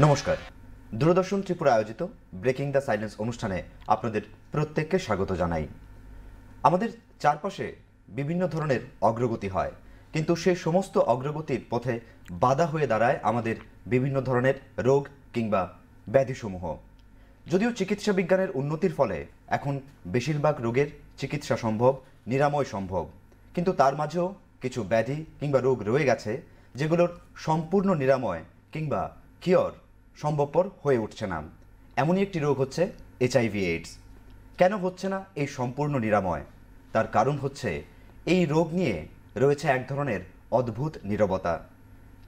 নমস্কার, দূরদর্শন ত্রিপুরা আয়োজিত breaking the silence অনুষ্ঠানে আপনাদের প্রত্যেককে স্বাগত জানাই। আমাদের চারপাশে বিভিন্ন ধরনের অগ্রগতি হয়, কিন্তু সেই সমস্ত অগ্রগতির পথে বাধা হয়ে দাঁড়ায় আমাদের বিভিন্ন ধরনের রোগ কিংবা ব্যাধিসমূহ। যদিও চিকিৎসা বিজ্ঞানের উন্নতির ফলে এখন বেশিরভাগ রোগের চিকিৎসা সম্ভব, নিরাময় সম্ভব, কিন্তু তার মাঝেও কিছু ব্যাধি কিংবা রোগ রয়ে গেছে যেগুলোর সম্পূর্ণ নিরাময় কিংবা কিওর সম্ভবপর হয়ে উঠছে না। এমনই একটি রোগ হচ্ছে HIV/AIDS। কেন হচ্ছে না এই সম্পূর্ণ নিরাময়? তার কারণ হচ্ছে এই রোগ নিয়ে রয়েছে এক ধরনের অদ্ভুত নীরবতা।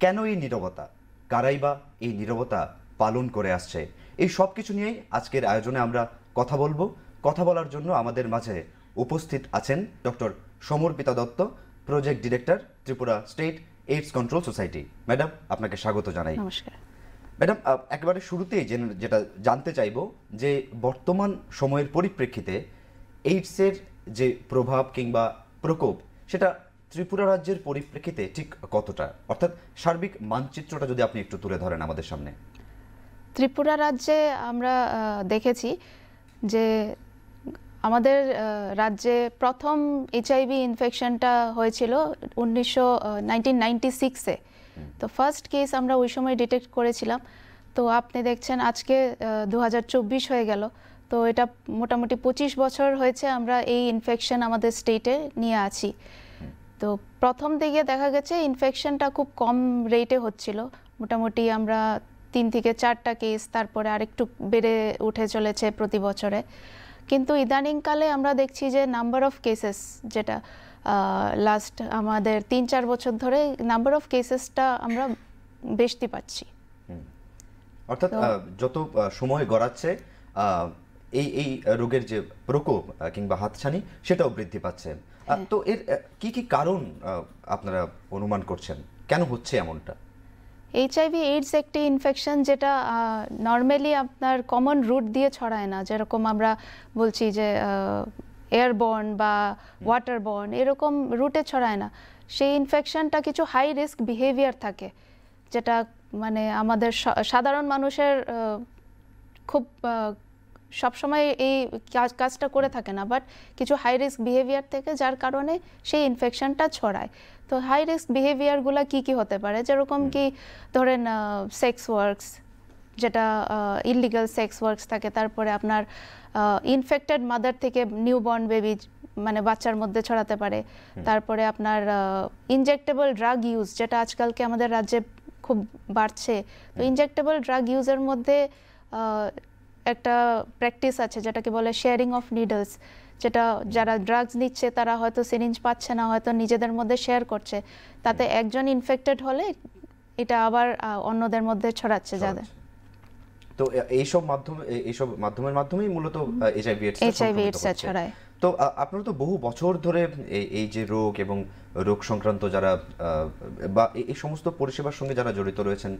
কেন এই নীরবতা? কারাই বা এই নীরবতা পালন করে আসছে? এই সব কিছু নিয়েই আজকের আয়োজনে আমরা কথা বলবো। কথা বলার জন্য আমাদের মাঝে উপস্থিত আছেন ডক্টর সমর্পিতা Dutta, project director, Tripura state AIDS control society. Madam, আপনাকে স্বাগত জানাই। নমস্কার ম্যাডাম, একেবারে শুরুতেই যেটা জানতে চাইব যে বর্তমান সময়ের পরিপ্রেক্ষিতে এইডসের যে প্রভাব কিংবা প্রকোপ সেটা ত্রিপুরা রাজ্যের পরিপ্রেক্ষিতে ঠিক কতটা, অর্থাৎ সার্বিক মানচিত্রটা যদি আপনি একটু তুলে ধরেন আমাদের সামনে। ত্রিপুরা রাজ্যে আমরা দেখেছি যে আমাদের রাজ্যে প্রথম HIV ইনফেকশনটা হয়েছিল 1996-এ। তো ফার্স্ট কেস আমরা ওই সময় ডিটেক্ট করেছিলাম। তো আপনি দেখছেন আজকে 2024 হয়ে গেল, তো এটা মোটামুটি 25 বছর হয়েছে আমরা এই ইনফেকশন আমাদের স্টেটে নিয়ে আছি। তো প্রথম দিকে দেখা গেছে ইনফেকশনটা খুব কম রেটে হচ্ছিল, মোটামুটি আমরা 3 থেকে 4টা কেস, তারপরে আরেকটু বেড়ে উঠে চলেছে প্রতি বছরে। কিন্তু ইদানিংকালে আমরা দেখছি যে নাম্বার অফ কেসেস, যেটা লাস্ট আমাদের 3-4 বছর ধরে নাম্বার অফ কেসেসটা আমরা বেশি পাচ্ছি। অর্থাৎ যত সময় গড়াচ্ছে এই এই রোগের যে প্রকোপ কিংবা হাতছানি সেটাও বৃদ্ধি পাচ্ছে। তো এর কি কি কারণ আপনারা অনুমান করছেন, কেন হচ্ছে এমনটা? HIV/AIDS একটি ইনফেকশন যেটা নর্মালি আপনার কমন রুট দিয়ে ছড়ায় না, যেরকম আমরা বলছি যে এয়ারবর্ন বা ওয়াটারবর্ন, এরকম রুটে ছড়ায় না। সেই ইনফেকশনটা কিছু হাই রিস্ক বিহেভিয়ার থাকে, যেটা মানে আমাদের সাধারণ মানুষের খুব সবসময় এই কাজটা করে থাকে না, বাট কিছু হাই রিস্ক বিহেভিয়ার থেকে যার কারণে সেই ইনফেকশনটা ছড়ায়। তো হাই রিস্ক বিহেভিয়ারগুলো কি কি হতে পারে, যেরকম কি ধরেন সেক্স ওয়ার্কস, যেটা ইললিগাল সেক্স ওয়ার্কস থাকে, তারপরে আপনার ইনফেক্টেড মাদার থেকে নিউবর্ন বেবি মানে বাচ্চার মধ্যে ছড়াতে পারে, তারপরে আপনার ইনজেক্টেবল ড্রাগ ইউজ, যেটা আজকালকে আমাদের রাজ্যে খুব বাড়ছে। তো ইনজেক্টেবল ড্রাগ ইউজের মধ্যে একটা প্র্যাকটিস আছে যেটাকে বলে শেয়ারিং অফ নিডলস, যেটা যারা ড্রাগস নিচ্ছে তারা হয়তো সিরিঞ্জ পাচ্ছে না, হয়তো নিজেদের মধ্যে শেয়ার করছে, তাতে একজন ইনফেক্টেড হলে এটা আবার অন্যদের মধ্যে ছড়াচ্ছে যাদের। তো এইসব মাধ্যমের মাধ্যমেই মূলত HIV/AIDS ছড়ায়। তো আপনারা তো বহু বছর ধরে এই যে রোগ এবং রোগ সংক্রান্ত যারা বা এই সমস্ত পরিষেবার সঙ্গে যারা জড়িত রয়েছেন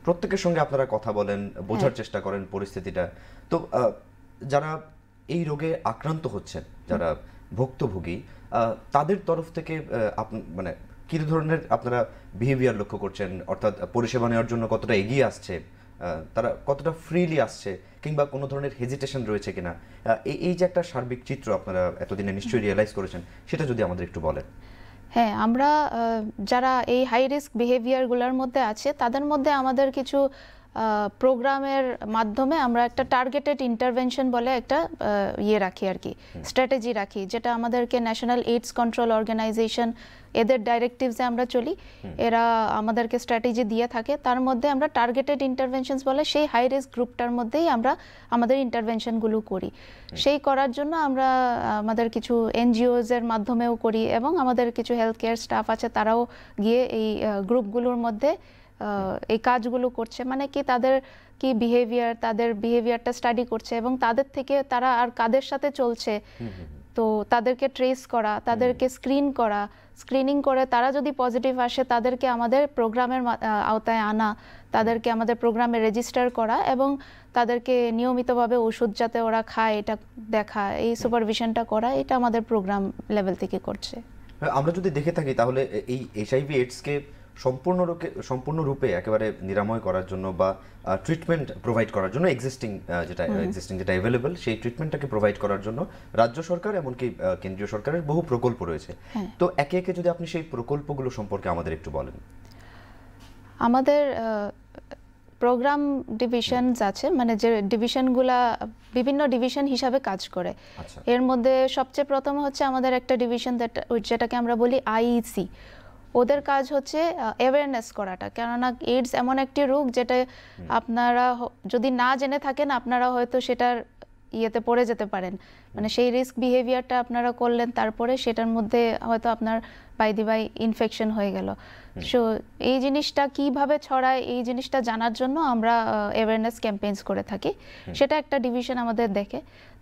প্রত্যেকের সঙ্গে আপনারা কথা বলেন, বোঝার চেষ্টা করেন পরিস্থিতিটা। তো যারা এই রোগে আক্রান্ত হচ্ছেন, যারা ভুক্তভোগী, তাদের তরফ থেকে মানে কি ধরনের আপনারা বিহেভিয়ার লক্ষ্য করছেন, অর্থাৎ পরিষেবা নেওয়ার জন্য কতটা এগিয়ে আসছে, তারা কতটা ফ্রিলি আসছে, কিংবা কোনো ধরনের হেজিটেশন রয়েছে কিনা, এই যে একটা সার্বিক চিত্র আপনারা এতদিনে নিশ্চয়ই রিয়েলাইজ করেছেন, সেটা যদি আমাদের একটু বলেন। হ্যাঁ, আমরা যারা এই হাই রিস্ক বিহেভিয়ারগুলোর মধ্যে আছে তাদের মধ্যে আমাদের কিছু প্রোগ্রামের মাধ্যমে আমরা একটা টার্গেটেড ইন্টারভেনশন বলে একটা রাখি আর কি, স্ট্র্যাটেজি রাখি, যেটা আমাদেরকে ন্যাশনাল এইডস কন্ট্রোল অর্গানাইজেশন এদের ডাইরেক্টিভসে আমরা চলি, এরা আমাদেরকে স্ট্র্যাটেজি দিয়ে থাকে। তার মধ্যে আমরা টার্গেটেড ইন্টারভেনশনস বলে সেই হাই রিস্ক গ্রুপটার মধ্যেই আমরা আমাদের ইন্টারভেনশনগুলো করি। সেই করার জন্য আমরা আমাদের কিছু NGOs এর মাধ্যমেও করি, এবং আমাদের কিছু হেলথ কেয়ার স্টাফ আছে তারাও গিয়ে এই গ্রুপগুলোর মধ্যে এই কাজগুলো করছে। মানে কি, তাদের কি বিহেভিয়ার, তাদের বিহেভিয়ারটা স্টাডি করছে, এবং তাদের থেকে তারা আর কাদের সাথে চলছে, তো তাদেরকে ট্রেস করা, তাদেরকে স্ক্রিনিং করে তারা যদি পজিটিভ আসে তাদেরকে আমাদের প্রোগ্রামের আওতায় আনা, তাদেরকে আমাদের প্রোগ্রামে রেজিস্টার করা, এবং তাদেরকে নিয়মিতভাবে ওষুধ যাতে ওরা খায় এটা দেখা, এই সুপারভিশনটা করা, এটা আমাদের প্রোগ্রাম লেভেল থেকে করছে। আমরা যদি দেখে থাকি তাহলে এই HIV/AIDS কে সম্পূর্ণরূপে একেবারে নিরাময় করার জন্য বা ট্রিটমেন্ট প্রোভাইড করার জন্য এক্সিস্টিং যেটা অ্যাভেলেবল সেই ট্রিটমেন্টটাকে প্রোভাইড করার জন্য রাজ্য সরকার এমনকি কেন্দ্রীয় সরকারের বহু প্রকল্প রয়েছে। তো একে একে যদি আপনি সেই প্রকল্পগুলো সম্পর্কে আমাদের একটু বলেন। আমাদের প্রোগ্রাম ডিভিশনস আছে, মানে যে ডিভিশনগুলা বিভিন্ন ডিভিশন হিসাবে কাজ করে। এর মধ্যে সবচেয়ে প্রথম হচ্ছে আমাদের একটা ডিভিশন যেটাকে আমরা বলি আইইসি। ওদের কাজ হচ্ছে অ্যাওয়ারনেস করাটা, কেননা এইডস এমন একটি রোগ যেটা আপনারা যদি না জেনে থাকেন আপনারা হয়তো সেটার ইয়েতে পড়ে যেতে পারেন, মানে সেই রিস্ক বিহেভিয়ারটা আপনারা করলেন, তারপরে সেটার মধ্যে হয়তো আপনার বাই দি বাই ইনফেকশন হয়ে গেল। সো এই জিনিসটা কিভাবে ছড়ায় এই জিনিসটা জানার জন্য আমরা অ্যাওয়ারনেস ক্যাম্পেইনস করে থাকি, সেটা একটা ডিভিশন আমাদের দেখে।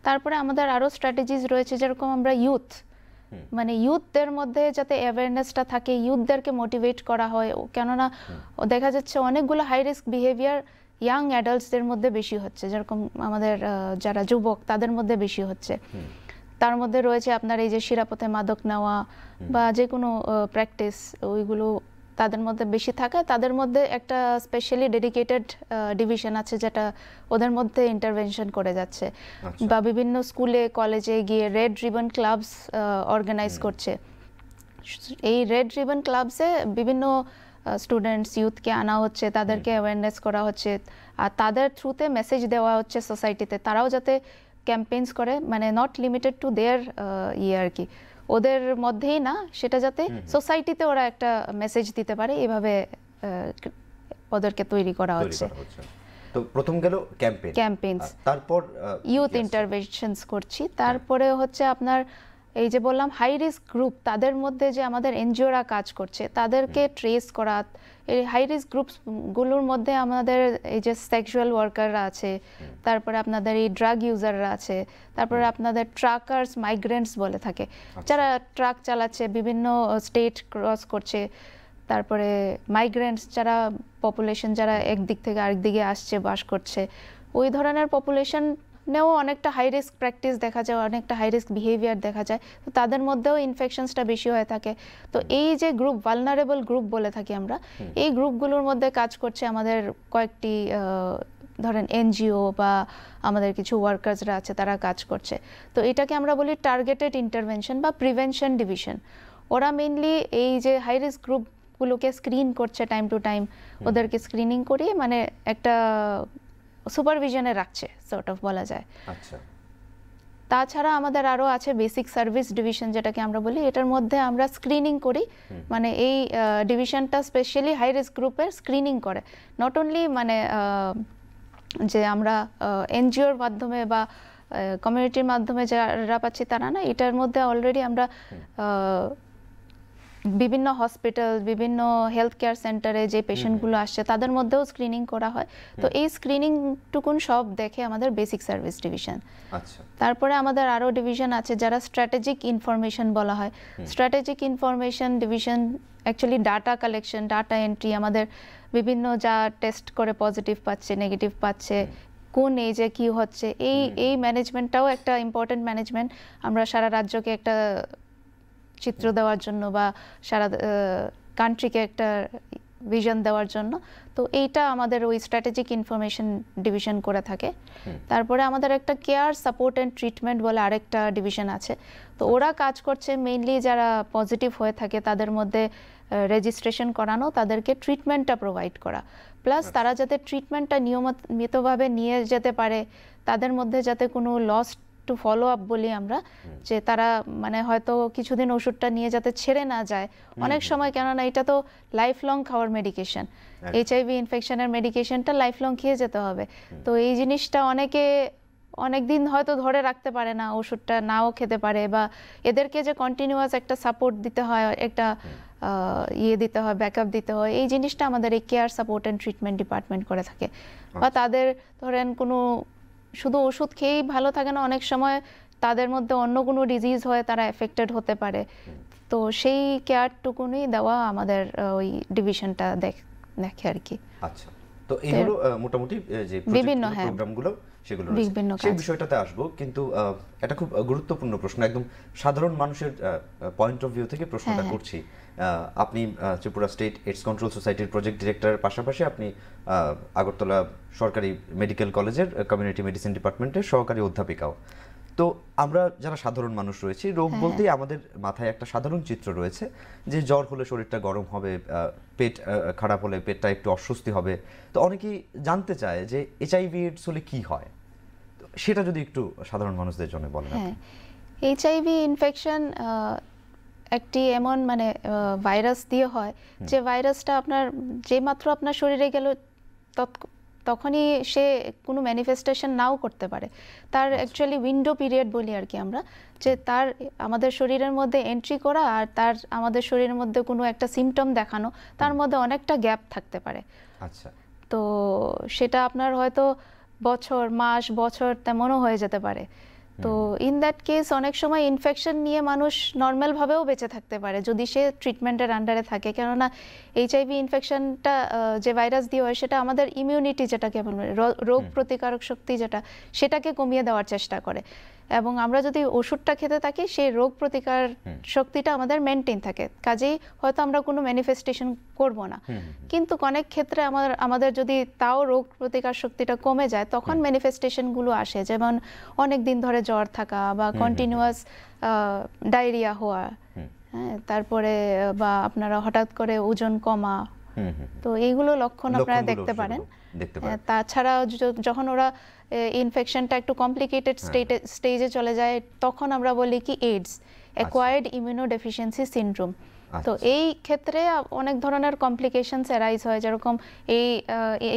তারপরে আমাদের আরও স্ট্র্যাটেজিস রয়েছে, যেরকম আমরা মানে ইউথদের মধ্যে যাতে অ্যাওয়ারনেসটা থাকে, ইউথদেরকে মোটিভেট করা হয়, কেননা দেখা যাচ্ছে অনেকগুলো হাই রিস্ক বিহেভিয়ার ইয়াং অ্যাডাল্টসদের মধ্যে বেশি হচ্ছে, যেরকম আমাদের যারা যুবক তাদের মধ্যে বেশি হচ্ছে। তার মধ্যে রয়েছে আপনার এই যে শিরাপথে মাদক নেওয়া বা যে কোনো প্র্যাকটিস, ওইগুলো তাদের মধ্যে বেশি থাকে। তাদের মধ্যে একটা স্পেশালি ডেডিকেটেড ডিভিশন আছে যেটা ওদের মধ্যে ইন্টারভেনশন করে যাচ্ছে, বা বিভিন্ন স্কুলে কলেজে গিয়ে রেড রিবন ক্লাবস অর্গানাইজ করছে। এই রেড রিবন ক্লাবসে বিভিন্ন স্টুডেন্টস ইউথকে আনা হচ্ছে, তাদেরকে অ্যাওয়ারনেস করা হচ্ছে, আর তাদের থ্রুতে মেসেজ দেওয়া হচ্ছে সোসাইটিতে, তারাও যাতে ক্যাম্পেইনস করে, মানে নট লিমিটেড টু দেয়ার আর কি, ওদের মধ্যেই না, সেটা যাতে সোসাইটিতে ওরা একটা মেসেজ দিতে পারে, এভাবে ওদেরকে তৈরি করা হচ্ছে। তো প্রথম গেল ক্যাম্পেইনস, তারপর ইউথ ইন্টারভেনশনস করছি। তারপরে হচ্ছে আপনার এই যে বললাম হাই রিস্ক গ্রুপ, তাদের মধ্যে যে আমাদের এনজিওরা কাজ করছে তাদেরকে ট্রেস করা। এই হাই রিস্ক গ্রুপসগুলোর মধ্যে আমাদের এই যে সেক্সুয়াল ওয়ার্কাররা আছে, তারপরে আপনাদের এই ড্রাগ ইউজাররা আছে, তারপরে আপনাদের ট্রাকার্স, মাইগ্রেন্টস বলে থাকে, যারা ট্রাক চালাচ্ছে, বিভিন্ন স্টেট ক্রস করছে, তারপরে মাইগ্রেন্টস যারা পপুলেশন, যারা একদিক থেকে আরেক দিকে আসছে, বাস করছে, ওই ধরনের পপুলেশন নেও অনেকটা হাই রিস্ক প্র্যাকটিস দেখা যায়, অনেকটা হাই রিস্ক বিহেভিয়ার দেখা যায়, তো তাদের মধ্যেও ইনফেকশনসটা বেশি হয়ে থাকে। তো এই যে গ্রুপ, ভালনারেবল গ্রুপ বলে থাকি আমরা, এই গ্রুপগুলোর মধ্যে কাজ করছে আমাদের কয়েকটি ধরেন এনজিও বা আমাদের কিছু ওয়ার্কার্সরা আছে, তারা কাজ করছে। তো এটাকে আমরা বলি টার্গেটেড ইন্টারভেনশন বা প্রিভেনশন ডিভিশন। ওরা মেইনলি এই যে হাই রিস্ক গ্রুপগুলোকে স্ক্রিন করছে টাইম টু টাইম, ওদেরকে স্ক্রিনিং করিয়ে মানে একটা সুপারভিশনে রাখছে, সর্ট অফ বলা যায়। আচ্ছা, তাছাড়া আমাদের আরও আছে বেসিক সার্ভিস ডিভিশন যেটাকে আমরা বলি, এটার মধ্যে আমরা স্ক্রিনিং করি, মানে এই ডিভিশনটা স্পেশালি হাই রিস্ক গ্রুপের স্ক্রিনিং করে। নট অনলি মানে যে আমরা এনজিওর মাধ্যমে বা কমিউনিটির মাধ্যমে যারা পাচ্ছি তারা না, এটার মধ্যে অলরেডি আমরা বিভিন্ন হসপিটাল, বিভিন্ন হেলথ কেয়ার সেন্টারে যে পেশেন্টগুলো আসছে তাদের মধ্যেও স্ক্রিনিং করা হয়। তো এই স্ক্রিনিং টুকুন সব দেখে আমাদের বেসিক সার্ভিস ডিভিশন। আচ্ছা, তারপরে আমাদের আরও ডিভিশন আছে যারা স্ট্র্যাটেজিক ইনফরমেশন বলা হয়। Strategic information division actually data collection, data entry, আমাদের বিভিন্ন যা টেস্ট করে পজিটিভ পাচ্ছে, নেগেটিভ পাচ্ছে, কোন এজে কি হচ্ছে, এই ম্যানেজমেন্টটাও একটা ইম্পর্টেন্ট ম্যানেজমেন্ট। আমরা সারা রাজ্যকে একটা চিত্র দেওয়ার জন্য বা সারা কান্ট্রিকে একটা ভিশন দেওয়ার জন্য, তো এইটা আমাদের ওই স্ট্র্যাটেজিক ইনফরমেশন ডিভিশন করে থাকে। তারপরে আমাদের একটা কেয়ার, সাপোর্ট অ্যান্ড ট্রিটমেন্ট বলে আরেকটা ডিভিশন আছে। তো ওরা কাজ করছে মেইনলি যারা পজিটিভ হয়ে থাকে তাদের মধ্যে রেজিস্ট্রেশন করানো, তাদেরকে ট্রিটমেন্টটা প্রোভাইড করা, প্লাস তারা যাতে ট্রিটমেন্টটা নিয়মিতভাবে নিয়ে যেতে পারে, তাদের মধ্যে যাতে কোনো লস্ট টু ফলো আপ বলি আমরা, যে তারা মানে হয়তো কিছুদিন ওষুধটা নিয়ে যাতে ছেড়ে না যায় অনেক সময়, কেননা এটা তো লাইফ লং খাওয়ার মেডিকেশন, এইচআইভি ইনফেকশনের মেডিকেশনটা লাইফ লং খেয়ে যেতে হবে। তো এই জিনিসটা অনেকে অনেক দিন হয়তো ধরে রাখতে পারে না, ওষুধটা নাও খেতে পারে, বা এদেরকে যে কন্টিনিউয়াস একটা সাপোর্ট দিতে হয়, একটা দিতে হয়, ব্যাকআপ দিতে হয়, এই জিনিসটা আমাদের এই care, support and treatment department করে থাকে। বা তাদের ধরেন কোনো শুধু ওষুধ খেয়েই ভালো থাকে না, অনেক সময় তাদের মধ্যে অন্য কোনো ডিজিজ হয়ে তারা এফেক্টেড হতে পারে, তো সেই কেয়ারটুকুনি দেওয়া আমাদের ওই ডিভিশনটা দেখে আর কি। আচ্ছা, তো এই হলো মোটামুটি যে বিভিন্ন প্রোগ্রামগুলো, সেগুলো বিভিন্ন সেই বিষয়টাতে আসবো, কিন্তু এটা খুব গুরুত্বপূর্ণ প্রশ্ন, একদম সাধারণ মানুষের পয়েন্ট অফ ভিউ থেকে প্রশ্নটা করছি আপনি ত্রিপুরা স্টেট এইডস কন্ট্রোল সোসাইটির প্রজেক্ট ডিরেক্টরের পাশাপাশি আপনি আগরতলা সরকারি মেডিকেল কলেজের কমিউনিটি মেডিসিন ডিপার্টমেন্টের সহকারী অধ্যাপিকাও। তো আমরা যারা সাধারণ মানুষ রয়েছি, রোগ বলতেই আমাদের মাথায় একটা সাধারণ চিত্র রয়েছে যে জ্বর হলে শরীরটা গরম হবে, পেট খারাপ হলে পেটটা একটু অস্বস্তি হবে। তো অনেকেই জানতে চায় যে এইচআইভি এইডস হলে কি হয়, তো সেটা যদি একটু সাধারণ মানুষদের জন্য বলেন। হ্যাঁ, এইচআইভি ইনফেকশন একটি এমন মানে ভাইরাস দিয়ে হয় যে ভাইরাসটা আপনার যেমাত্র আপনার শরীরে গেল তখনই সে কোনো ম্যানিফেস্টেশন নাও করতে পারে। তার অ্যাকচুয়ালি উইন্ডো পিরিয়ড বলি আর কি আমরা, যে তার আমাদের শরীরের মধ্যে এন্ট্রি করা আর তার আমাদের শরীরের মধ্যে কোনো একটা সিমটম দেখানো, তার মধ্যে অনেকটা গ্যাপ থাকতে পারে। আচ্ছা, তো সেটা আপনার হয়তো বছর, মাস, বছর তেমনও হয়ে যেতে পারে। তো ইন দ্যাট কেস অনেক সময় ইনফেকশন নিয়ে মানুষ নর্মালভাবেও বেঁচে থাকতে পারে যদি সে ট্রিটমেন্টের আন্ডারে থাকে, কেননা এইচআইভি ইনফেকশনটা যে ভাইরাস দিয়ে হয় সেটা আমাদের ইমিউনিটি, যেটাকে বলবো রোগ প্রতিকারক শক্তি, সেটাকে কমিয়ে দেওয়ার চেষ্টা করে। এবং আমরা যদি ওষুধটা খেতে থাকি সেই রোগ প্রতিকার শক্তিটা আমাদের মেনটেন থাকে, কাজেই হয়তো আমরা কোনো ম্যানিফেস্টেশন করব না। কিন্তু অনেক ক্ষেত্রে আমাদের যদি তাও রোগ প্রতিকার শক্তিটা কমে যায় তখন ম্যানিফেস্টেশনগুলো আসে, যেমন অনেক দিন ধরে জ্বর থাকা বা কন্টিনিউয়াস ডায়রিয়া হওয়া, হ্যাঁ, তারপরে বা আপনারা হঠাৎ করে ওজন কমা। তো এইগুলো লক্ষণ আপনারা দেখতে পারেন। তাছাড়া যখন ওরা ইনফেকশনটা একটু কমপ্লিকেটেড স্টেজে চলে যায় তখন আমরা বলি কি এইডস, অ্যাকোয়ার্ড ইমিউনোডেফিসিয়েন্সি সিনড্রোম। তো এই ক্ষেত্রে অনেক ধরনের কমপ্লিকেশনস অ্যারাইজ হয়, যেরকম এই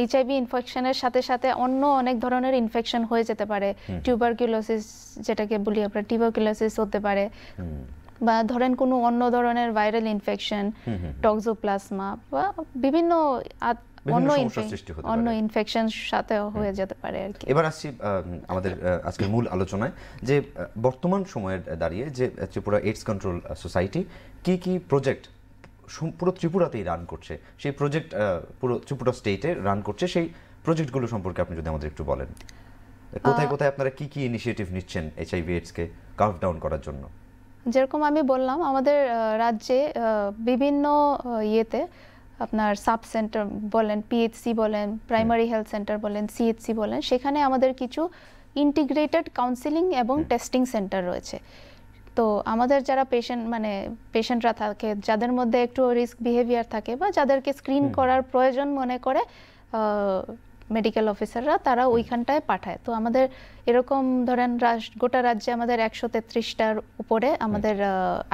এইচআইভি ইনফেকশনের সাথে সাথে অন্য অনেক ধরনের ইনফেকশন হয়ে যেতে পারে। টিউবারকুলোসিস, যেটাকে বলি আমরা, টিউবারকুলোসিস হতে পারে, বা ধরেন কোনো অন্য ধরনের ভাইরাল ইনফেকশন, টক্সোপ্লাজমা বা বিভিন্ন অন্য ইনফেকশন সাথে হয়ে যেতে পারে আর কি। এবার আসছি আমাদের আজকের মূল আলোচনায়, যে বর্তমান সময়ের দাঁড়িয়ে যে ত্রিপুরা এইডস কন্ট্রোল সোসাইটি কি কি প্রজেক্ট পুরো ত্রিপুরাতেই রান করছে, সেই প্রজেক্ট পুরো ত্রিপুরা স্টেটে রান করছে, সেই প্রজেক্টগুলো সম্পর্কে আপনি যদি আমাদের একটু বলেন। কোথায় কোথায় আপনারা কি কি ইনিশিয়েটিভ নিচ্ছেন এইচআইভি এইডসকে কার্ভ ডাউন করার জন্য? যেরকম আমি বললাম, আমাদের রাজ্যে বিভিন্ন ইয়েতে আপনার সাব সেন্টার বলেন, পিএইচসি বলেন, প্রাইমারি হেলথ সেন্টার বলেন, সিএইচসি বলেন, সেখানে আমাদের কিছু ইন্টিগ্রেটেড কাউন্সিলিং এবং টেস্টিং সেন্টার রয়েছে। তো আমাদের যারা পেশেন্টরা থাকে, যাদের মধ্যে একটু রিস্ক বিহেভিয়ার থাকে বা যাদেরকে স্ক্রিন করার প্রয়োজন মনে করে মেডিকেল অফিসাররা, তারা ওইখানটায় পাঠায়। তো আমাদের এরকম ধরেন গোটা রাজ্যে আমাদের 133টার উপরে আমাদের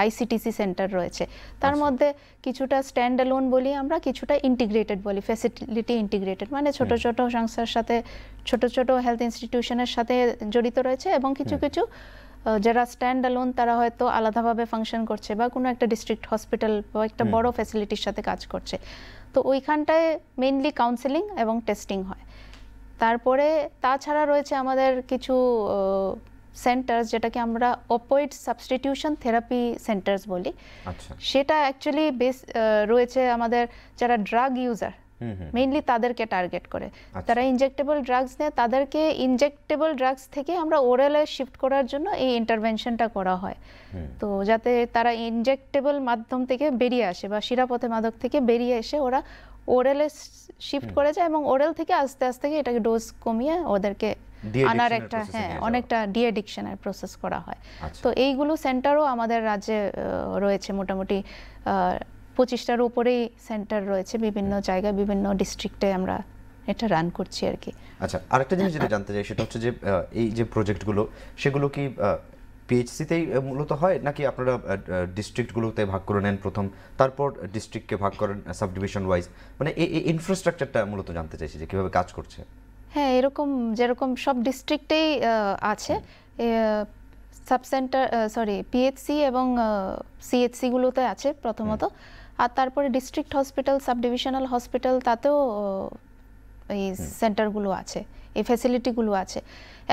আইসিটিসি সেন্টার রয়েছে। তার মধ্যে কিছুটা স্ট্যান্ড অ্যালোন বলি আমরা, কিছুটা ইন্টিগ্রেটেড বলি, ফ্যাসিলিটি ইন্টিগ্রেটেড, মানে ছোট ছোট সংস্থার সাথে, ছোট ছোট হেলথ ইনস্টিটিউশনের সাথে জড়িত রয়েছে, এবং কিছু কিছু যারা স্ট্যান্ড অ্যালোন তারা হয়তো আলাদাভাবে ফাংশন করছে বা কোনো একটা ডিস্ট্রিক্ট হসপিটাল বা একটা বড় ফ্যাসিলিটির সাথে কাজ করছে। তো ওইখানটায় মেইনলি কাউন্সেলিং এবং টেস্টিং হয়। তারপরে তাছাড়া রয়েছে আমাদের কিছু সেন্টার্স, যেটাকে আমরা অপয়েড সাবস্টিটিউশন থেরাপি সেন্টার্স বলি। সেটা অ্যাকচুয়ালি রয়েছে আমাদের যারা ড্রাগ ইউজার, মেইনলি তাদেরকে টার্গেট করে। তারা ইনজেক্টেবল ড্রাগস নেয়, তাদেরকে ইনজেক্টেবল ড্রাগস থেকে আমরা ওরালে শিফট করার জন্য এই ইন্টারভেনশনটা করা হয়। তো যাতে তারা ইনজেক্টেবল মাধ্যম থেকে বেরিয়ে আসে বা শিরাপথে মাদক থেকে বেরিয়ে এসে ওরা ওরালে শিফট করে যায়, এবং ওরাল থেকে আস্তে আস্তে এটাকে ডোজ কমিয়ে ওদেরকে আনার একটা অনেকটা ডি অ্যাডিকশনের প্রসেস করা হয়। তো এইগুলো সেন্টারও আমাদের রাজ্যে রয়েছে, মোটামুটি 25টার উপরেই সেন্টার রয়েছে বিভিন্ন জায়গায়, বিভিন্ন ডিস্ট্রিক্টে আমরা এটা রান করছি আর কি। আচ্ছা, আরেকটা জিনিস যেটা জানতে চাই সেটা হচ্ছে যে এই যে প্রজেক্টগুলো, সেগুলো কি পিএইচসিতেই মূলত হয়, নাকি আপনারা ডিস্ট্রিক্টগুলোতে ভাগ করে নেন প্রথম, তারপর ডিস্ট্রিক্টকে ভাগ করেন সাব ডিভিশন ওয়াইজ? মানে এই ইনফ্রাস্ট্রাকচারটা মূলত জানতে চাইছি যে কিভাবে কাজ করছে। হ্যাঁ, এরকম যেরকম সব ডিস্ট্রিক্টেই আছে সাব সেন্টার, পিএইচসি এবং সিএইচসি গুলোতে আছে প্রথমত, আর তারপরে district hospital, sub divisional hospital, তাতেও এই সেন্টারগুলো আছে, এই ফ্যাসিলিটিগুলো আছে।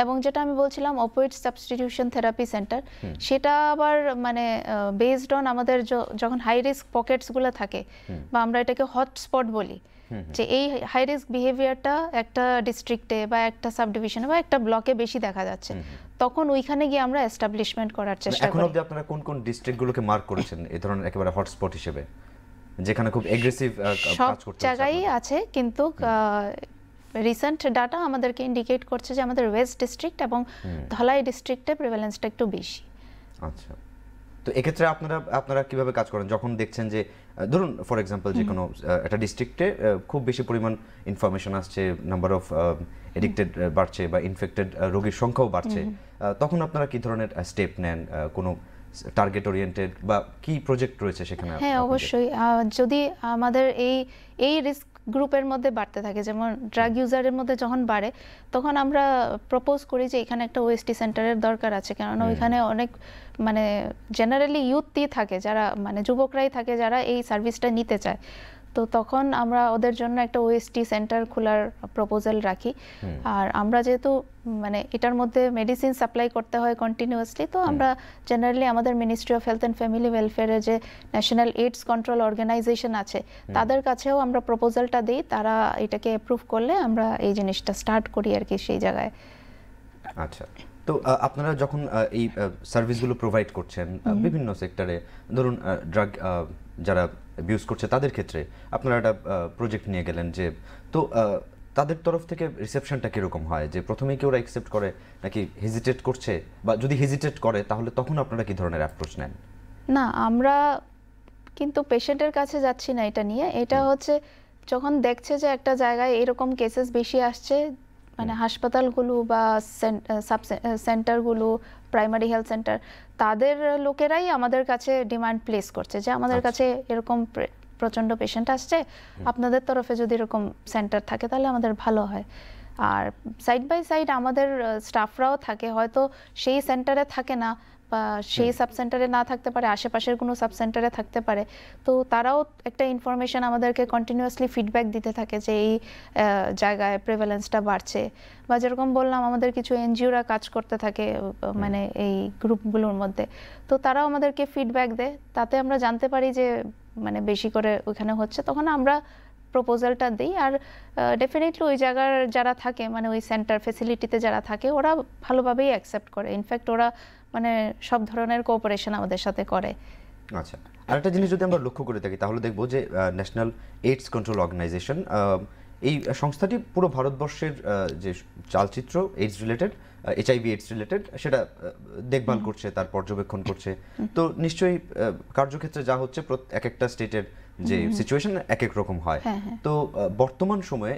এবং যেটা আমি বলছিলাম অপয়েড সাবস্টিটিউশন থেরাপি সেন্টার, সেটা আবার মানে বেসড অন আমাদের যখন হাই রিস্ক পকেটসগুলো থাকে, বা আমরা এটাকে হটস্পট বলি, যে এই হাই রিস্ক বিহেভিয়ারটা একটা ডিস্ট্রিক্টে বা একটা সাব ডিভিশনে বা একটা ব্লকে বেশি দেখা যাচ্ছে, তখন ওইখানে গিয়ে আমরা এস্টাবলিশমেন্ট করার চেষ্টা করি। এখন অবধি আপনারা কোন কোন ডিস্ট্রিক্টগুলোকে মার্ক করেছেন এই ধরনের একেবারে হটস্পট হিসেবে? যেখানে খুব এগ্রেসিভ সব কাজ করতে জায়গায় আছে, কিন্তু রিসেন্ট ডাটা আমাদেরকে ইন্ডিকেট করছে যে আমাদের ওয়েস্ট ডিস্ট্রিক্ট এবং ধলাই ডিস্ট্রিক্টে প্রিভ্যালেন্সটা একটু বেশি। আচ্ছা, তো এক্ষেত্রে আপনারা কিভাবে কাজ করেন যখন দেখছেন যে ধরুন ফর এক্সাম্পল যে কোনো একটা ডিস্ট্রিক্টে খুব বেশি পরিমাণ ইনফরমেশন আসছে, নাম্বার অফ এডিক্টেড বাড়ছে বা ইনফেক্টেড রোগীর সংখ্যাও বাড়ছে, তখন আপনারা কি ধরনের স্টেপ নেন? কোনো টার্গেট ওরিয়েন্টেড বা কি প্রজেক্ট রয়েছে সেখানে? হ্যাঁ, অবশ্যই। যদি আমাদের এই রিস্ক গ্রুপের মধ্যে বাড়তে থাকে, যেমন ড্রাগ ইউজারের মধ্যে যখন বাড়ে, তখন আমরা প্রপোজ করি যে এখানে একটা ওএসটি সেন্টারের দরকার আছে, কেননা ওইখানে অনেক মানে জেনারেলি ইউথই থাকে, যারা মানে যুবকরাই থাকে যারা এই সার্ভিসটা নিতে চায়। তো তখন আমরা ওদের জন্য একটা ওএসটি সেন্টার খোলার প্রপোজাল রাখি। আর আমরা যেহেতু মানে এটার মধ্যে মেডিসিন সাপ্লাই করতে হয় কন্টিনিউয়াসলি, তো আমরা জেনারেলি আমাদের ministry of health and family ওয়েলফেয়ারে যে ন্যাশনাল এইডস কন্ট্রোল অর্গানাইজেশন আছে তাদের কাছেও আমরা প্রপোজালটা দিই, তারা এটাকে অ্যাপ্রুভ করলে আমরা এই জিনিসটা স্টার্ট করি আর কি সেই জায়গায়। আচ্ছা, তো আপনারা যখন এই সার্ভিসগুলো প্রোভাইড করছেন বিভিন্ন সেক্টরে, ধরুন ড্রাগ যারা অ্যাবিউজ করছে তাদের ক্ষেত্রে আপনারা একটা প্রজেক্ট নিয়ে গেলেন, যে তো তাদের তরফ থেকে রিসেপশনটা কীরকম হয়? যে প্রথমেই কি ওরা অ্যাকসেপ্ট করে নাকি হেজিটেট করছে, বা যদি হেজিটেট করে তাহলে তখন আপনারা কি ধরনের অ্যাপ্রোচ নেন? না, আমরা কিন্তু পেশেন্টের কাছে যাচ্ছি না এটা নিয়ে। এটা হচ্ছে যখন দেখছে যে একটা জায়গায় এরকম কেসেস বেশি আসছে, মানে হাসপাতালগুলো বা সাব সেন্টারগুলো, প্রাইমারি হেলথ সেন্টার, তাদের লোকেরাই আমাদের কাছে ডিমান্ড প্লেস করছে যে আমাদের কাছে এরকম প্রচণ্ড পেশেন্ট আসছে, আপনাদের তরফে যদি এরকম সেন্টার থাকে তাহলে আমাদের ভালো হয়। আর সাইড বাই সাইড আমাদের স্টাফরাও থাকে, হয়তো সেই সেন্টারে থাকে না বা সেই সাব সেন্টারে না থাকতে পারে, আশেপাশের কোনো সাব সেন্টারে থাকতে পারে, তো তারাও একটা ইনফরমেশন আমাদেরকে কন্টিনিউয়াসলি ফিডব্যাক দিতে থাকে যে এই জায়গায় প্রেভ্যালেন্সটা বাড়ছে। বা যেরকম বললাম, আমাদের কিছু এনজিওরা কাজ করতে থাকে মানে এই গ্রুপগুলোর মধ্যে, তো তারাও আমাদেরকে ফিডব্যাক দেয়, তাতে আমরা জানতে পারি যে মানে বেশি করে ওইখানে হচ্ছে, তখন আমরা প্রপোজালটা দিই। আর ডেফিনেটলি ওই জায়গার যারা থাকে, মানে ওই সেন্টার ফেসিলিটিতে যারা থাকে, ওরা ভালোভাবেই অ্যাকসেপ্ট করে। ইনফ্যাক্ট ওরা মানে সব ধরনের কোঅপারেশন আমাদের সাথে করে। আচ্ছা, আরেকটা জিনিস যদি আমরা লক্ষ্য করে থাকি তাহলে দেখব যে ন্যাশনাল এইডস কন্ট্রোল অর্গানাইজেশন, এই সংস্থাটি পুরো ভারতবর্ষের যে চালচিত্র AIDS related, HIV AIDS related, সেটা দেখভাল করছে, তার পর্যবেক্ষণ করছে। তো নিশ্চয়ই কার্যক্ষেত্রে যা হচ্ছে এক একটা স্টেটের যে সিচুয়েশন এক এক রকম হয়। তো বর্তমান সময়ে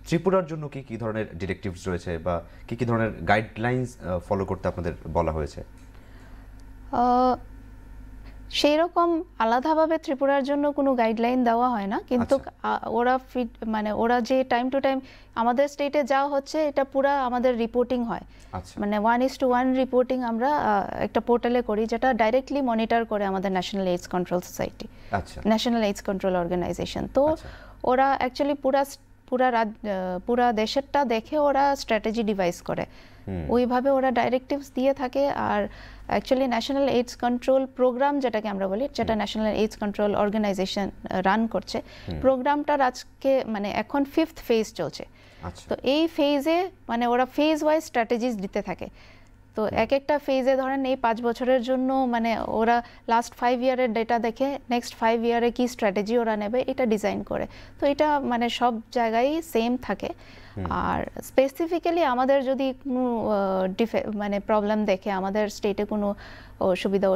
ত্রিপুরার জন্য কি কি ধরনের ডিরেক্টিভস রয়েছে বা কি কি ধরনের গাইডলাইন্স ফলো করতে আপনাদের বলা হয়েছে? সেই রকম আলাদাভাবে ত্রিপুরার জন্য কোনো গাইডলাইন দেওয়া হয় না, কিন্তু ওরা মানে ওরা যে টাইম টু টাইম আমাদের স্টেটে যা হচ্ছে এটা পুরা আমাদের রিপোর্টিং হয়। মানে 1:1 রিপোর্টিং আমরা একটা পোর্টালে করি, যেটা ডাইরেক্টলি মনিটর করে আমাদের national AIDS control society, national AIDS control organization. তো ওরা অ্যাকচুয়ালি পুরা দেশেরটা দেখে ওরা স্ট্র্যাটেজি ডিভাইস করে, ওইভাবে ওরা ডাইরেক্টিভস দিয়ে থাকে। আর actually national AIDS control programme যেটাকে আমরা বলি, যেটা national AIDS control organisation run করছে, প্রোগ্রামটার আজকে মানে এখন 5th ফেজ চলছে। তো এই ফেজে মানে ওরা ফেজ ওয়াইজ স্ট্র্যাটেজিস দিতে থাকে। তো এক একটা ফেজে ধরেন এই 5 বছরের জন্য মানে ওরা লাস্ট 5 ইয়ারের ডেটা দেখে নেক্সট 5 ইয়ারে কি স্ট্র্যাটেজি ওরা নেবে এটা ডিজাইন করে। তো এটা মানে সব জায়গায় সেম থাকে। আর স্পেসিফিক্যালি আমাদের যদি কোনো মানে প্রবলেম দেখে, আমাদের স্টেটে কোনো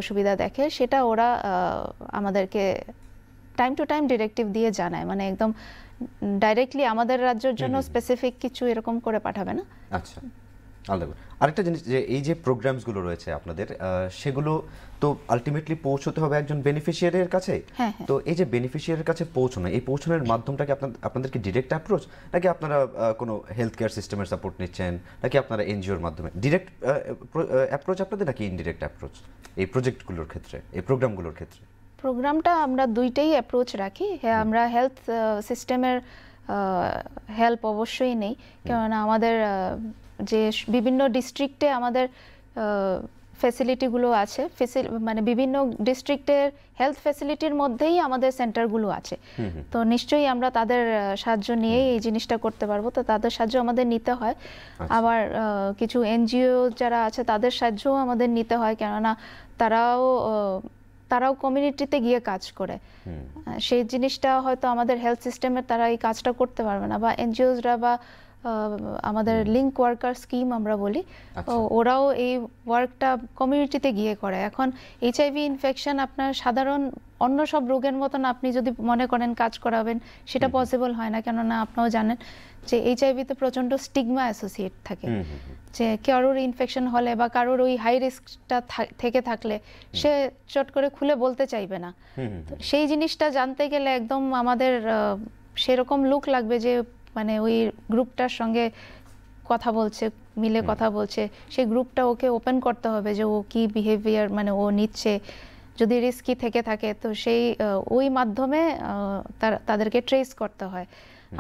অসুবিধা দেখে, সেটা ওরা আমাদেরকে টাইম টু টাইম ডিরেক্টিভ দিয়ে জানায়, মানে একদম ডাইরেক্টলি আমাদের রাজ্যের জন্য স্পেসিফিক কিছু এরকম করে পাঠাবে না। আচ্ছা, আলাদা। আরেকটা জিনিস, যে এই যে প্রোগ্রামসগুলো রয়েছে আপনাদের, সেগুলো তো আলটিমেটলি পৌঁছতে হবে একজন বেনিফিশিয়ারির কাছে। তো এই যে বেনিফিশিয়ারির কাছে পৌঁছানো, এই পৌঁছানোর মাধ্যমটা কি আপনাদের কি ডিরেক্ট অ্যাপ্রোচ, নাকি আপনারা কোনো হেলথ কেয়ার সিস্টেমের সাপোর্ট নিচ্ছেন, নাকি আপনারা এনজিওর মাধ্যমে? ডিরেক্ট অ্যাপ্রোচ আপনাদের নাকি ইনডিরেক্ট অ্যাপ্রোচ এই প্রজেক্টগুলোর ক্ষেত্রে, এই প্রোগ্রামগুলোর ক্ষেত্রে? প্রোগ্রামটা আমরা দুইটাই অ্যাপ্রোচ রাখি। হ্যাঁ, আমরা হেলথ সিস্টেমের হেল্প অবশ্যই নেই, কেননা আমাদের যে বিভিন্ন ডিস্ট্রিক্টে আমাদের ফ্যাসিলিটিগুলো আছে, মানে বিভিন্ন ডিস্ট্রিক্টের হেলথ ফ্যাসিলিটির মধ্যেই আমাদের সেন্টারগুলো আছে। তো নিশ্চয়ই আমরা তাদের সাহায্য নিয়েই এই জিনিসটা করতে পারবো। তো তাদের সাহায্য আমাদের নিতে হয়। আবার কিছু এনজিও যারা আছে তাদের সাহায্যও আমাদের নিতে হয়, কেননা তারাও তারাও কমিউনিটিতে গিয়ে কাজ করে। সেই জিনিসটা হয়তো আমাদের হেলথ সিস্টেমের তারা এই কাজটা করতে পারবে না, বা এনজিওসরা বা আমাদের লিঙ্ক ওয়ার্কার স্কিম আমরা বলি, ওরাও এই ওয়ার্কটা কমিউনিটিতে গিয়ে করে। এখন এইচআইভি ইনফেকশন আপনার সাধারণ অন্য সব রোগের মতন আপনি যদি মনে করেন কাজ করাবেন, সেটা পসিবল হয় না। কেননা আপনিও জানেন যে এইচআইভিতে প্রচণ্ড স্টিগমা অ্যাসোসিয়েট থাকে, যে কারোর ইনফেকশন হলে বা কারোর ওই হাই রিস্কটা থেকে থাকলে সে চট করে খুলে বলতে চাইবে না। তো সেই জিনিসটা জানতে গেলে একদম আমাদের সেরকম লুক লাগবে যে মানে ওই গ্রুপটার সঙ্গে কথা বলছে, মিলে কথা বলছে, সেই গ্রুপটা ওকে ওপেন করতে হবে যে ও কি বিহেভিয়ার মানে ও নিচ্ছে, যদি রিস্কি থেকে থাকে তো সেই ওই মাধ্যমে তাদেরকে ট্রেস করতে হয়।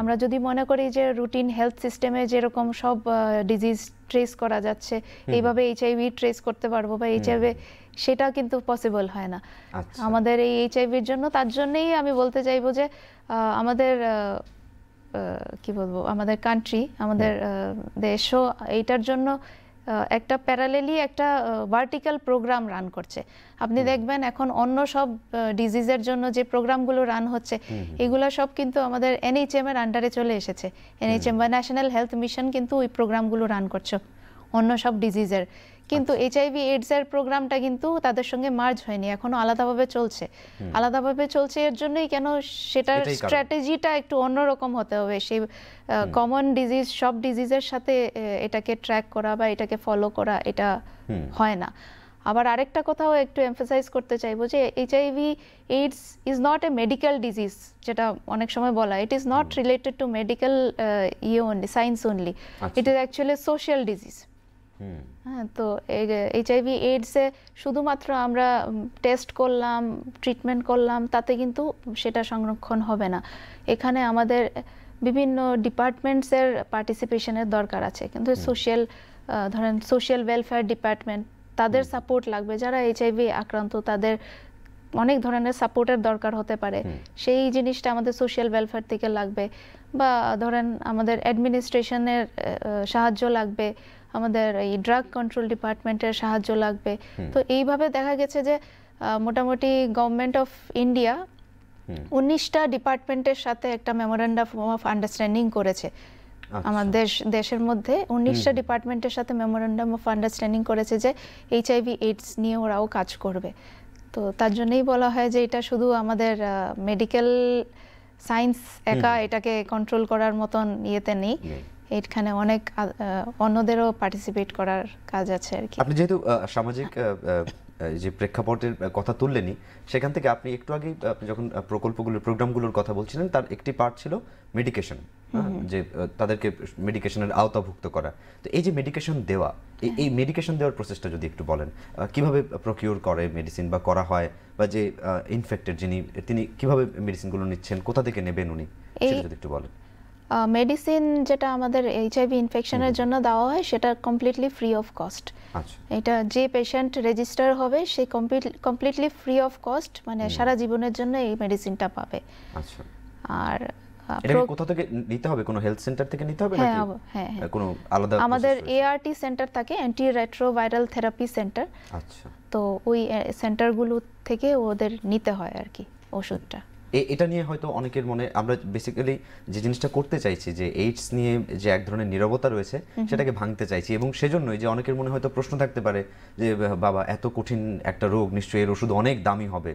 আমরা যদি মনে করি যে রুটিন হেলথ সিস্টেমে যেরকম সব ডিজিজ ট্রেস করা যাচ্ছে, এইভাবে এইচআইভি ট্রেস করতে পারবো বা এইচআইভি, সেটা কিন্তু পসিবল হয় না আমাদের এই এইচআইভির জন্য। তার জন্যই আমি বলতে চাইবো যে আমাদের কি বলবো, আমাদের কান্ট্রি, আমাদের দেশও এইটার জন্য একটা প্যারালেলি একটা ভার্টিক্যাল প্রোগ্রাম রান করছে। আপনি দেখবেন এখন অন্য সব ডিজিজের জন্য যে প্রোগ্রামগুলো রান হচ্ছে, এগুলো সব কিন্তু আমাদের এনএইচএম এর আন্ডারে চলে এসেছে। এনএইচএম বা ন্যাশনাল হেলথ মিশন কিন্তু ওই প্রোগ্রামগুলো রান করছে অন্য সব ডিজিজের, কিন্তু এইচআইভি এইডস এর প্রোগ্রামটা কিন্তু তাদের সঙ্গে মার্জ হয়নি, এখনো আলাদাভাবে চলছে। আলাদাভাবে চলছে এর জন্যই কেন, সেটার স্ট্র্যাটেজিটা একটু অন্যরকম হতে হবে। সেই কমন ডিজিজ সব ডিজিজের সাথে এটাকে ট্র্যাক করা বা এটাকে ফলো করা, এটা হয় না। আবার আরেকটা কথাও একটু এমফাসাইজ করতে চাইবো যে HIV AIDS is not a medical disease, যেটা অনেক সময় বলা, it is not related to medical only, science only, it is actually social disease. হ্যাঁ, তো এইচআইভি এইডসে শুধুমাত্র আমরা টেস্ট করলাম, ট্রিটমেন্ট করলাম, তাতে কিন্তু সেটা সংরক্ষণ হবে না। এখানে আমাদের বিভিন্ন ডিপার্টমেন্টসের পার্টিসিপেশনের দরকার আছে, কিন্তু সোশ্যাল, ধরেন সোশ্যাল ওয়েলফেয়ার ডিপার্টমেন্ট, তাদের সাপোর্ট লাগবে। যারা এইচআইভি আক্রান্ত তাদের অনেক ধরনের সাপোর্টের দরকার হতে পারে, সেই জিনিসটা আমাদের সোশ্যাল ওয়েলফেয়ার থেকে লাগবে। বা ধরেন আমাদের অ্যাডমিনিস্ট্রেশনের সাহায্য লাগবে, আমাদের এই ড্রাগ কন্ট্রোল ডিপার্টমেন্টের সাহায্য লাগবে। তো এইভাবে দেখা গেছে যে মোটামুটি গভর্নমেন্ট অফ ইন্ডিয়া 19টা ডিপার্টমেন্টের সাথে একটা মেমোরেন্ডাম অফ আন্ডারস্ট্যান্ডিং করেছে। আমার দেশের মধ্যে 19টা ডিপার্টমেন্টের সাথে মেমোরেন্ডাম অফ আন্ডারস্ট্যান্ডিং করেছে যে এইচআইভি এইডস নিয়ে ওরাও কাজ করবে। তো তার জন্যই বলা হয় যে এটা শুধু আমাদের মেডিকেল সায়েন্স একা এটাকে কন্ট্রোল করার মতন ইয়েতে নেই, এখানে অনেক অন্যদেরও পার্টিসিপেট করার কাজ আছে আর কি। আপনি যেহেতু সামাজিক যে প্রেক্ষাপটের কথা তুললেনই, সেখান থেকে আপনি একটু আগেই আপনি যখন প্রোগ্রামগুলোর কথা বলছিলেন, তার একটি পার্ট ছিল মেডিকেশন, যে তাদেরকে মেডিকেশনের আওতাভুক্ত করা। তো এই যে মেডিকেশন দেওয়া, এই মেডিকেশন দেওয়ার প্রসেসটা যদি একটু বলেন, কিভাবে প্রকিউর করে মেডিসিন বা করা হয়, বা যে ইনফেক্টেড তিনি কিভাবে মেডিসিনগুলো নিচ্ছেন, কোথা থেকে নেবেন উনি, সেটা যদি একটু বলেন। মেডিসিন যেটা আমাদের এইচআইভি ইনফেকশনের জন্য দেওয়া হয় সেটা কমপ্লিটলি ফ্রি অফ কস্ট। এটা যে পেশেন্ট রেজিস্টার হবে সে কমপ্লিটলি ফ্রি অফ কস্ট, মানে সারা জীবনের জন্য এই মেডিসিনটা পাবে। আচ্ছা, আর এটা কোথা থেকে নিতে হবে? কোনো হেলথ সেন্টার থেকে নিতে হবে নাকি কোনো আলাদা? আমাদের এআরটি সেন্টার থাকে, অ্যান্টি রেট্রোভাইরাল থেরাপি সেন্টার। আচ্ছা, তো ওই সেন্টারগুলো থেকে ওদের নিতে হয় আর কি ওষুধটা। এটা নিয়ে হয়তো অনেকের মনে, আমরা বেসিক্যালি যে জিনিসটা করতে চাইছি, যে এইডস নিয়ে যে এক ধরনের নীরবতা রয়েছে সেটাকে ভাঙতে চাইছি, এবং সেজন্যই যে অনেকের মনে হয়তো প্রশ্ন থাকতে পারে যে বাবা এত কঠিন একটা রোগ, নিশ্চয়ই এর ওষুধ অনেক দামি হবে,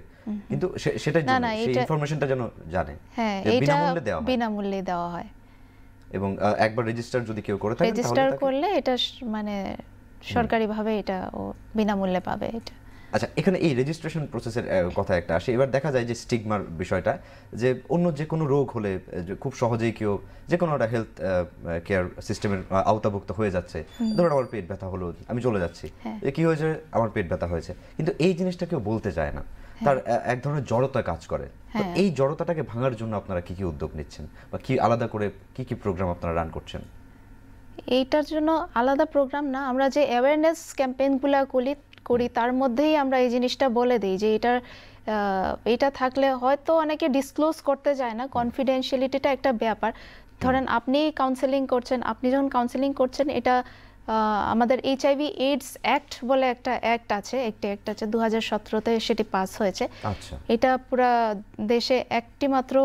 কিন্তু সেটাই জন্য সেই ইনফরমেশনটা যেন জানে। হ্যাঁ, এটা বিনামূল্যে দেওয়া হয়, এবং একবার রেজিস্টার যদি কেউ করে থাকে, রেজিস্টার করলে এটা মানে সরকারিভাবে এটা ও বিনামূল্যে পাবে এটা। আচ্ছা, এখানে এই রেজিস্ট্রেশন প্রসেসের কথা একটা আসে। এবার দেখা যায় যে স্টিগমার বিষয়টা, যে অন্য যে কোনো রোগ হলে খুব সহজেই কেউ যে কোনো একটা হেলথ কেয়ার সিস্টেমের আওতাভুক্ত হয়ে যাচ্ছে। ধরুন আমার পেট ব্যথা হলো, আমি চলে যাচ্ছি, কি হয়েছে, আমার পেট ব্যথা হয়েছে, কিন্তু এই জিনিসটা কেউ বলতে চায় না, তার এক ধরনের জড়তা কাজ করে। তো এই জড়তাটাকে ভাঙার জন্য আপনারা কি কি উদ্যোগ নিচ্ছেন, বা কি আলাদা করে কি কি প্রোগ্রাম আপনারা রান করছেন? এইটার জন্য আলাদা প্রোগ্রাম না, আমরা যে অ্যাওয়ারনেস ক্যাম্পেইনগুলো করি তার মধ্যেই আমরা এই জিনিসটা বলে দিই যে এটা থাকলে হয়তো অনেকে ডিসক্লোজ করতে যায় না, কনফিডেন্সিয়ালিটিটা একটা ব্যাপার। ধরেন আপনি কাউন্সেলিং করছেন, আপনি যখন কাউন্সেলিং করছেন এটা আমাদের এইচআইভি এইডস অ্যাক্ট বলে একটা অ্যাক্ট আছে, একটি অ্যাক্ট আছে 2017-তে, সেটি পাস হয়েছে। আচ্ছা, এটা পুরা দেশে একটি মাত্র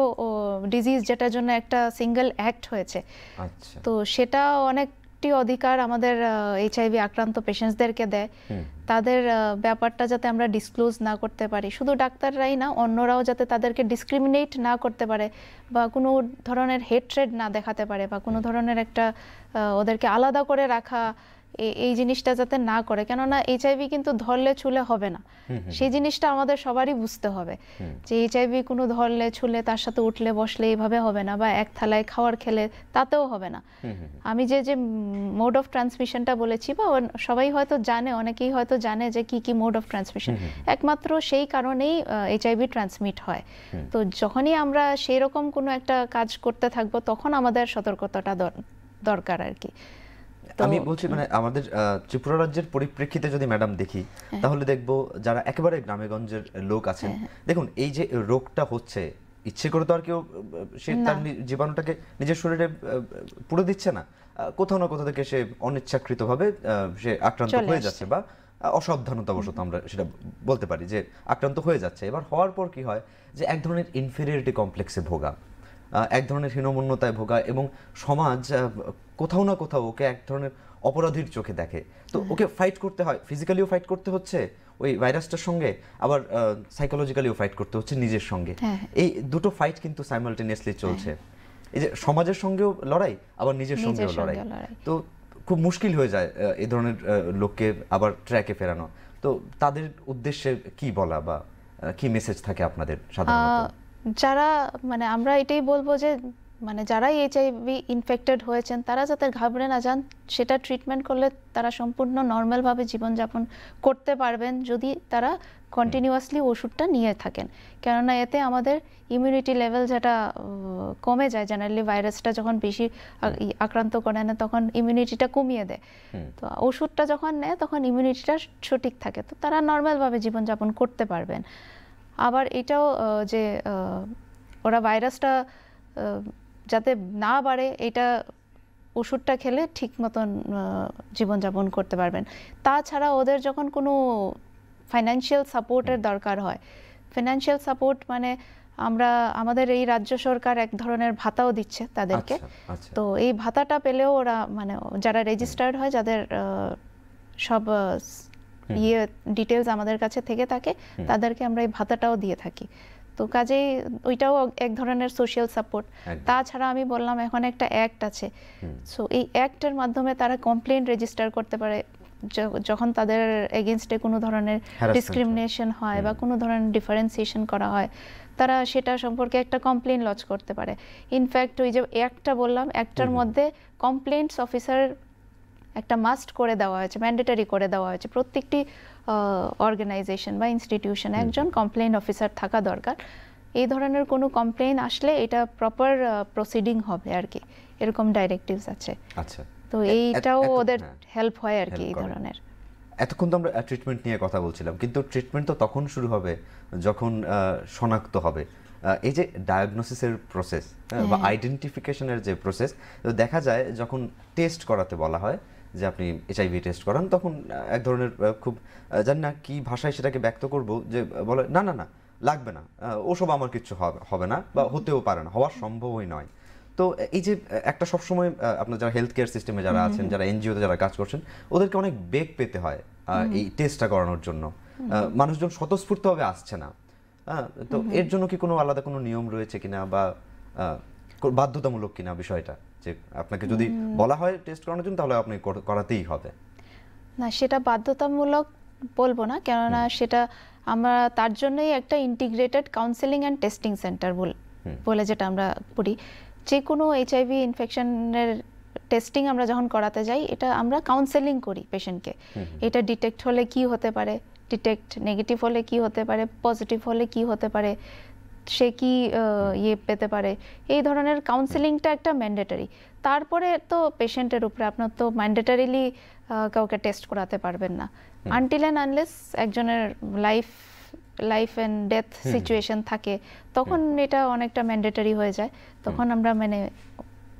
ডিজিজ যেটার জন্য একটা সিঙ্গেল অ্যাক্ট হয়েছে। আচ্ছা, তো সেটা অনেকটি অধিকার আমাদের এইচআইভি আক্রান্ত পেশেন্টসদেরকে দেয়। তাদের ব্যাপারটা যাতে আমরা ডিসক্লোজ না করতে পারি, শুধু ডাক্তাররাই না, অন্যরাও যাতে তাদেরকে ডিসক্রিমিনেট না করতে পারে বা কোনো ধরনের হেট্রেড না দেখাতে পারে বা কোনো ধরনের একটা ওদেরকে আলাদা করে রাখা, এই জিনিসটা যাতে না করে। কেননা এইচআইভি কিন্তু ধরলে ছুলে হবে না, সেই জিনিসটা আমাদের সবারই বুঝতে হবে যে এইচআইভি কোনো ধরলে ছুলে তার সাথে উঠলে বসলে এইভাবে হবে না, বা এক থালায় খাওয়ার খেলে তাতেও হবে না। আমি যে মোড অফ ট্রান্সমিশনটা বলেছি, বা সবাই হয়তো জানে, অনেকেই হয়তো জানে যে কি কি মোড অফ ট্রান্সমিশন, একমাত্র সেই কারণেই এইচআইভি ট্রান্সমিট হয়। তো যখনই আমরা সেই রকম কোনো একটা কাজ করতে থাকবো, তখন আমাদের সতর্কতাটা দরকার আর কি। আমি বলছি মানে আমাদের ত্রিপুরা রাজ্যের পরিপ্রেক্ষিতে যদি ম্যাডাম দেখি, তাহলে দেখবো যারা একেবারে গ্রামেগঞ্জের লোক আছেন, দেখুন এই যে রোগটা হচ্ছে, ইচ্ছে করে তো আর কেউ সে তার জীবাণুটাকে নিজের শরীরে পুরো দিচ্ছে না, কোথাও না কোথাও থেকে সে অনিচ্ছাকৃতভাবে সে আক্রান্ত হয়ে যাচ্ছে, বা অসাবধানতাবশত আমরা সেটা বলতে পারি যে আক্রান্ত হয়ে যাচ্ছে। এবার হওয়ার পর কি হয় যে এক ধরনের ইনফেরিয়রিটি কমপ্লেক্সে ভোগা, এক ধরনের হীনমন্যতায় ভোগা, এবং সমাজ কোথাও না কোথাও ওকে এক ধরনের অপরাধীর চোখে দেখে। তো ওকে ফাইট করতে হয়, ফিজিক্যালিও ফাইট করতে হচ্ছে ওই ভাইরাসটার সঙ্গে, আবার সাইকোলজিক্যালিও ফাইট করতে হচ্ছে নিজের সঙ্গে। এই দুটো ফাইট কিন্তু সাইমালটেনিয়াসলি চলছে। এই যে সমাজের সঙ্গেও লড়াই, আবার নিজের সঙ্গেও লড়াই। তো খুব মুশকিল হয়ে যায় এই ধরনের লোককে আবার ট্র্যাকে ফেরানো। তো তাদের উদ্দেশ্যে কি বলা বা কি মেসেজ থাকে আপনাদের সাধারণত? যারা মানে আমরা এটাই বলবো যে মানে যারাই এইচআইভি ইনফেক্টেড হয়েছেন তারা যাতে ঘাবড়ে না যান, সেটা ট্রিটমেন্ট করলে তারা সম্পূর্ণ নর্মালভাবে জীবনযাপন করতে পারবেন যদি তারা কন্টিনিউয়াসলি ওষুধটা নিয়ে থাকেন। কেননা এতে আমাদের ইমিউনিটি লেভেল যেটা কমে যায়, জেনারেলি ভাইরাসটা যখন বেশি আক্রান্ত করে না তখন ইমিউনিটিটা কমিয়ে দেয়। তো ওষুধটা যখন নেয় তখন ইমিউনিটিটা সঠিক থাকে, তো তারা নর্মালভাবে জীবনযাপন করতে পারবেন। আবার এটাও যে ওরা ভাইরাসটা যাতে না বাড়ে, এটা ওষুধটা খেলে ঠিক মতন জীবনযাপন করতে পারবেন। তাছাড়া ওদের যখন কোনো ফাইন্যান্সিয়াল সাপোর্টের দরকার হয়, ফাইন্যান্সিয়াল সাপোর্ট মানে আমাদের এই রাজ্য সরকার এক ধরনের ভাতাও দিচ্ছে তাদেরকে। তো এই ভাতাটা পেলেও ওরা মানে যারা রেজিস্টার্ড হয়, যাদের সব ডিটেলস আমাদের কাছে থেকে থাকে, তাদেরকে আমরা এই ভাতাটাও দিয়ে থাকি। তো কাজেই ওইটাও এক ধরনের সোশ্যাল সাপোর্ট। তাছাড়া আমি বললাম এখন একটা অ্যাক্ট আছে, সো এই অ্যাক্টের মাধ্যমে তারা কমপ্লেইন রেজিস্টার করতে পারে যখন তাদের এগেইনস্টে কোনো ধরনের ডিসক্রিমিনেশন হয় বা কোনো ধরনের ডিফারেন্সিয়েশন করা হয়, তারা সেটা সম্পর্কে একটা কমপ্লেইন লজ করতে পারে। ইনফ্যাক্ট ওই যে অ্যাক্টটা বললাম, অ্যাক্টের মধ্যে কমপ্লেইন্টস অফিসার একটা মাস্ট করে দেওয়া হয়েছে, ম্যান্ডেটরি করে দেওয়া হয়েছে। প্রত্যেকটি অর্গানাইজেশন বা ইনস্টিটিউশন একজন কমপ্লেইন অফিসার থাকা দরকার। এই ধরনের কোনো কমপ্লেইন আসলে এটা প্রপার প্রসিডিং হবে আর কি, এরকম ডাইরেক্টিভস আছে। আচ্ছা, তো এইটাও ওদের হেল্প হয় আর কি এই ধরনের। এতক্ষণ তো আমরা ট্রিটমেন্ট নিয়ে কথা বলছিলাম, কিন্তু ট্রিটমেন্ট তো তখন শুরু হবে যখন শনাক্ত হবে। এই যে ডায়াগনোসিসের প্রসেস বা আইডেন্টিফিকেশনের যে প্রসেস, দেখা যায় যখন টেস্ট করাতে বলা হয় যে আপনি এইচআইভি টেস্ট করান, তখন এক ধরনের খুব জানি না কি ভাষায় সেটাকে ব্যক্ত করব, যে বলে না না না লাগবে না, ওসব আমার কিছু হবে না বা হতেও পারে না, হওয়ার সম্ভবই নয়। তো এই যে একটা সবসময় আপনার যারা হেলথ কেয়ার সিস্টেমে যারা আছেন, যারা এনজিওতে যারা কাজ করছেন, ওদেরকে অনেক বেগ পেতে হয় এই টেস্টটা করানোর জন্য। মানুষজন স্বতঃস্ফূর্তভাবে আসছে না। তো এর জন্য কি কোনো আলাদা কোনো নিয়ম রয়েছে কিনা বা বাধ্যতামূলক কিনা বিষয়টা, যে আপনাকে যদি বলা হয় টেস্ট করানোর জন্য তাহলে আপনি করাতেই হবে? না, সেটা বাধ্যতামূলক বলবো না, কেননা সেটা আমরা তার জন্যই একটা integrated counselling and testing centre বলে যেটা আমরা করি। যে কোনো এইচআইভি ইনফেকশনের টেস্টিং আমরা যখন করাতে যাই, এটা আমরা কাউন্সেলিং করি পেশেন্টকে। এটা ডিটেক্ট হলে কি হতে পারে, ডিটেক্ট নেগেটিভ হলে কি হতে পারে, পজিটিভ হলে কি হতে পারে, সে কি পেতে পারে, এই ধরনের কাউন্সেলিংটা একটা ম্যান্ডেটরি। তারপরে তো পেশেন্টের উপরে, আপনার তো ম্যান্ডেটারিলি কাউকে টেস্ট করাতে পারবেন না আনটিল অ্যান্ড আনলেস একজনের লাইফ অ্যান্ড ডেথ সিচুয়েশন থাকে, তখন এটা অনেকটা ম্যান্ডেটরি হয়ে যায়। তখন আমরা মানে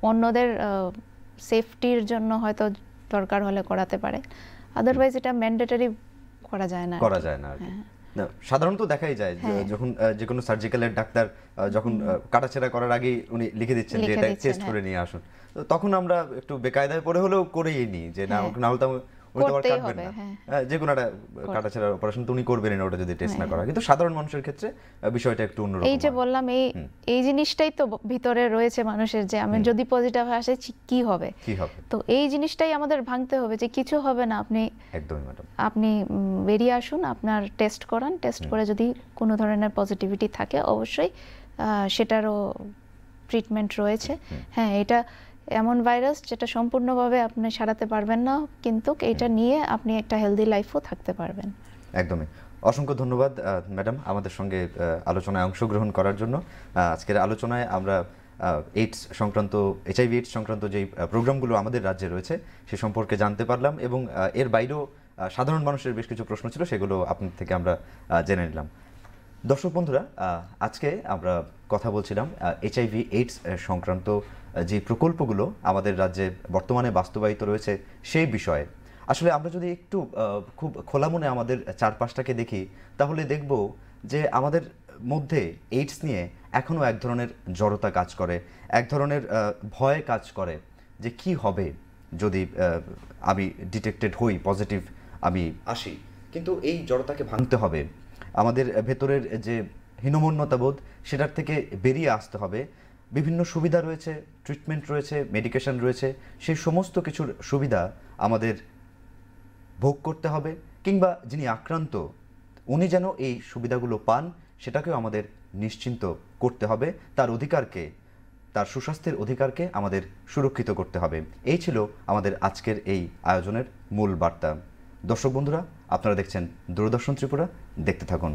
অন্যদের সেফটির জন্য হয়তো দরকার হলে করাতে পারে, আদারওয়াইজ এটা ম্যান্ডেটরি করা যায় না। করা যায় না আর কি। না, সাধারণত দেখাই যায় যখন যে কোনো সার্জিক্যালের ডাক্তার যখন কাটাছেঁড়া করার আগে উনি লিখে দিচ্ছেন যে এটা টেস্ট করে নিয়ে আসুন, তো তখন আমরা একটু বেকায়দায় পড়ে হলেও করেই নিই যে না, না হলে তো উনি তো আবার কাটবেন না, যে কোনো একটা কাটাছেঁড়ার অপারেশন তো উনি করবেনই না ওটা যদি টেস্ট না করা। কিন্তু সাধারণ মানুষের ক্ষেত্রে বিষয়টা একটু অন্যরকম। এই যে বললাম এই জিনিসটাই তো ভিতরে রয়েছে মানুষের, যে আমি যদি পজিটিভ আসে কি হবে, তো এই জিনিসটাই আমাদের ভাঙতে হবে যে কিছু হবে না, আপনি একদমই ম্যাডাম, আপনি বেরিয়ে আসুন, আপনার টেস্ট করান, টেস্ট করে যদি কোনো ধরনের পজিটিভিটি থাকে অবশ্যই সেটারও ট্রিটমেন্ট রয়েছে। হ্যাঁ, এটা এমন ভাইরাস যেটা সম্পূর্ণভাবে আপনি সারাতে পারবেন না, কিন্তু এটা নিয়ে আপনি একটা হেলদি লাইফও থাকতে পারবেন। একদমই। অসংখ্য ধন্যবাদ ম্যাডাম আমাদের সঙ্গে আলোচনায় অংশগ্রহণ করার জন্য। আজকের আলোচনায় আমরা এইডস সংক্রান্ত, এইচআইভি এইডস সংক্রান্ত যেই প্রোগ্রামগুলো আমাদের রাজ্যে রয়েছে সে সম্পর্কে জানতে পারলাম, এবং এর বাইরেও সাধারণ মানুষের বেশ কিছু প্রশ্ন ছিল, সেগুলো আপনার থেকে আমরা জেনে নিলাম। দর্শক বন্ধুরা, আজকে আমরা কথা বলছিলাম এইচআইভি এইডস সংক্রান্ত যে প্রকল্পগুলো আমাদের রাজ্যে বর্তমানে বাস্তবায়িত রয়েছে সেই বিষয়ে। আসলে আমরা যদি একটু খুব খোলা মনে আমাদের চারপাশটাকে দেখি, তাহলে দেখব যে আমাদের মধ্যে এইডস নিয়ে এখনও এক ধরনের জড়তা কাজ করে, এক ধরনের ভয় কাজ করে যে কি হবে যদি আমি ডিটেক্টেড হই, পজিটিভ আমি আসি। কিন্তু এই জড়তাকে ভাঙতে হবে, আমাদের ভেতরের যে হীনমন্যতাবোধ সেটার থেকে বেরিয়ে আসতে হবে। বিভিন্ন সুবিধা রয়েছে, ট্রিটমেন্ট রয়েছে, মেডিকেশন রয়েছে, সেই সমস্ত কিছুর সুবিধা আমাদের ভোগ করতে হবে, কিংবা যিনি আক্রান্ত উনি যেন এই সুবিধাগুলো পান সেটাকেও আমাদের নিশ্চিন্ত করতে হবে। তার অধিকারকে, তার সুস্বাস্থ্যের অধিকারকে আমাদের সুরক্ষিত করতে হবে। এই ছিল আমাদের আজকের এই আয়োজনের মূল বার্তা। দর্শক বন্ধুরা, আপনারা দেখছেন দূরদর্শন ত্রিপুরা, দেখতে থাকুন।